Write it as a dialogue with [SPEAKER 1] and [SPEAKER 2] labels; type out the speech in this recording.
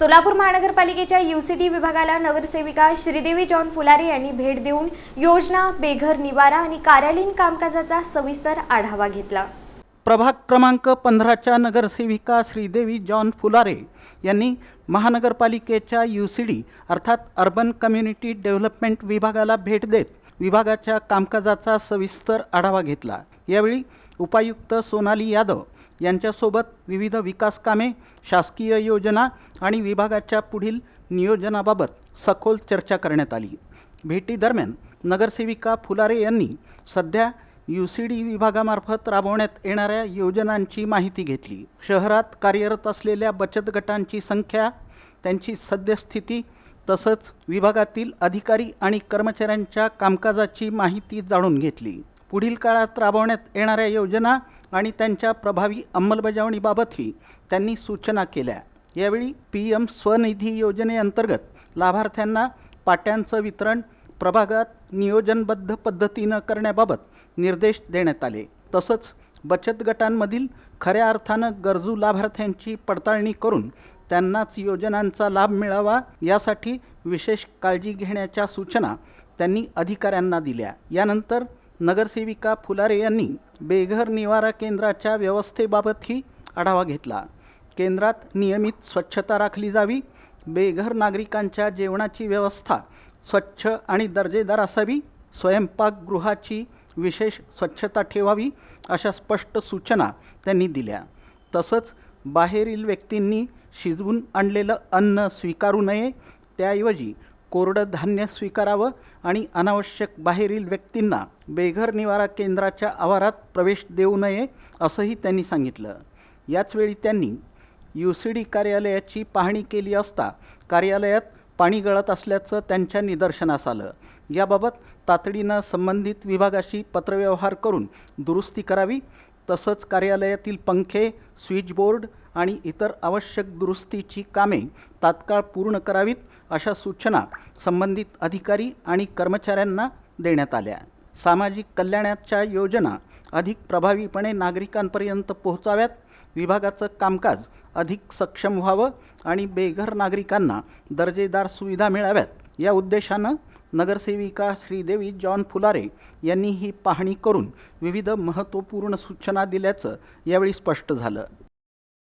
[SPEAKER 1] सोलापूर महानगरपालिकेच्या यूसीडी विभागाला नगरसेविका श्रीदेवी जॉन फुलारे यांनी भेट देऊन योजना, बेघर निवारा आणि कार्यालयीन कामकाजाचा सविस्तर आढावा घेतला।
[SPEAKER 2] प्रभाग क्रमांक 15च्या नगरसेविका श्रीदेवी जॉन फुलारे यांनी महानगरपालिकेच्या यूसीडी अर्थात अर्बन कम्युनिटी डेव्हलपमेंट विभागाला भेट देत विभागाच्या कामकाजाचा सविस्तर आढावा घेतला। यावेळी उपायुक्त सोनाली यादव यांच्यासोबत विविध विकास कामे, शासकीय योजना आणि विभागाच्या पुढील नियोजनाबाबत सखोल चर्चा करण्यात आली। भेटीदरम्यान नगरसेविका फुलारे यांनी सध्या यूसीडी विभागामार्फत राबवण्यात येणाऱ्या योजनांची माहिती घेतली। शहरात कार्यरत असलेल्या बचत गटांची संख्या, त्यांची सद्यस्थिती तसंच विभागातील अधिकारी आणि कर्मचाऱ्यांच्या कामकाजाची माहिती जाणून घेतली। पुढील काळात राबवण्यात येणाऱ्या योजना आणि त्यांच्या प्रभावी अंमलबजावणीबाबतही त्यांनी सूचना केल्या। यावेळी PM स्वनिधी योजनेअंतर्गत लाभार्थ्यांना पाट्यांचं वितरण प्रभागात नियोजनबद्ध पद्धतीनं करण्याबाबत निर्देश देण्यात आले। तसंच बचत गटांमधील खऱ्या अर्थानं गरजू लाभार्थ्यांची पडताळणी करून त्यांनाच योजनांचा लाभ मिळावा यासाठी विशेष काळजी घेण्याच्या सूचना त्यांनी अधिकाऱ्यांना दिल्या। यानंतर नगरसेविका फुलारे यांनी बेघर निवारा केंद्राच्या व्यवस्थेबाबतही आढावा घेतला। केंद्रात नियमित स्वच्छता राखली जावी, बेघर नागरिकांच्या जेवणाची व्यवस्था स्वच्छ आणि दर्जेदार असावी, स्वयंपाकगृहाची विशेष स्वच्छता ठेवावी अशा स्पष्ट सूचना त्यांनी दिल्या। तसंच बाहेरील व्यक्तींनी शिजवून आणलेलं अन्न स्वीकारू नये, त्याऐवजी कोरडं धान्य स्वीकारावं आणि अनावश्यक बाहेरील व्यक्तींना बेघर निवारा केंद्राच्या आवारात प्रवेश देऊ नये असंही त्यांनी सांगितलं। याचवेळी त्यांनी यूसीडी कार्यालयाची पाहणी केली असता कार्यालयात पाणी गळत असल्याचं त्यांच्या निदर्शनास आलं। याबाबत तातडीनं संबंधित विभागाशी पत्रव्यवहार करून दुरुस्ती करावी। तसंच कार्यालयातील पंखे, स्विचबोर्ड आणि इतर आवश्यक दुरुस्तीची कामे तात्काळ पूर्ण करावीत अशा सूचना संबंधित अधिकारी आणि कर्मचाऱ्यांना देण्यात आल्या। सामाजिक कल्याणाच्या योजना अधिक प्रभावीपणे नागरिकांपर्यंत पोहोचाव्यात, विभागाचं कामकाज अधिक सक्षम व्हावं आणि बेघर नागरिकांना दर्जेदार सुविधा मिळाव्यात या उद्देशानं नगरसेविका श्रीदेवी जॉन फुलारे यांनी ही पाहणी करून विविध महत्त्वपूर्ण सूचना दिल्याचं यावेळी स्पष्ट झालं।